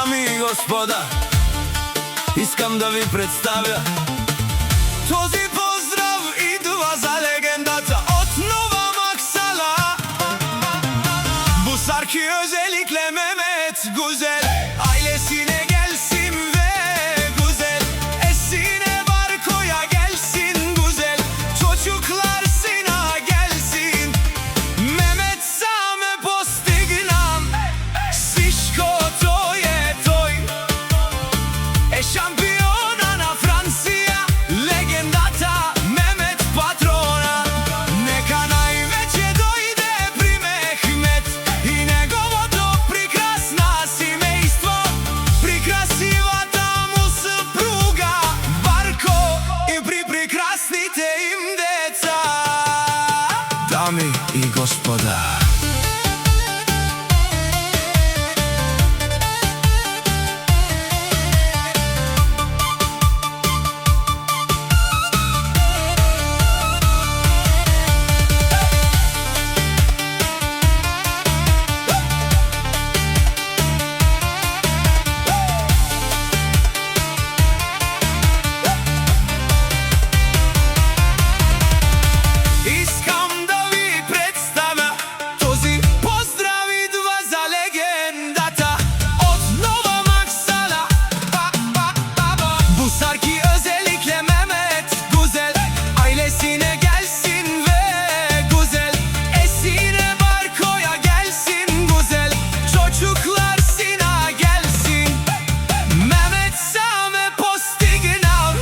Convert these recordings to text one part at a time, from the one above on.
Дами и господа, искам да ви представя. Този поздрав идва за легендата од Нова Максала. Busarki özellikle Mehmet Güzel. Ailesine gelsin ve güzel. Esine Barko'ya gelsin güzel. Çocuklar Sina gelsin. Mehmet Same Postignan. Sişko Toye Toy. Şampiona na Francija. Legendata Mehmet Patrona. Neka najveće dojde pri Mehmet i njegovo to prekrasna semejstvo. Прикрасивата му съпруга Барко и при прекрасните им деца. Дами и господа, искам да ви представя. Този поздрав идва за легендата от Нова Максала. Busarki özellikle Mehmet Güzel. Ailesine gelsin ve güzel. Esine Barko'ya gelsin güzel. Çocuklar Sina gelsin. Mehmet Same Postignan.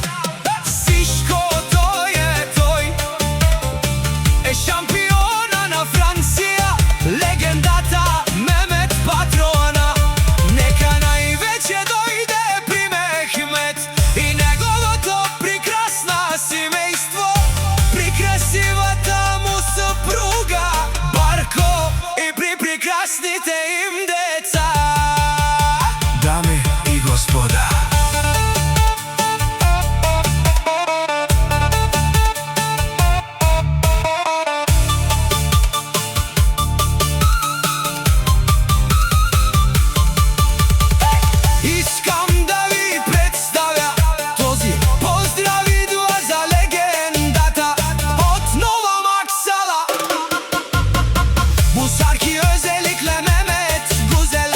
Sişko Toye Toy. Şampiona na Francija. Legendata Mehmet Patrona. Neka najveće dojde pri Mehmet i njegovo to prekrasna semejstvo. Прикрасивата му съпруга Барко и при прекрасните им деца. Дами и господа, искам да ви представя. Този поздрав идва за легендата от Нова Максала. Busarki özellikle Mehmet Güzel.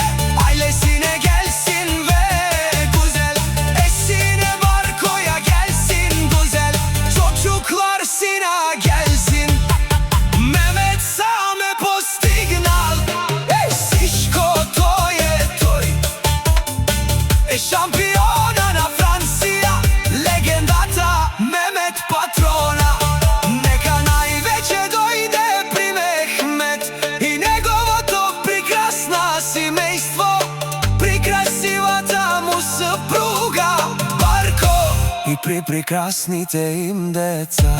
Ailesine gelsin ve güzel. Esine Barko'ya gelsin güzel. Çocuklar Sina gelsin. Mehmet Same Postignan. Sişko Toye Toy. Şampiona na Francija. Legendata Mehmet Patrona. Neka najveće dojde pri Mehmet i njegovo to prekrasna semejstvo. Прикрасивата му съпруга Барко и при прекрасните им деца.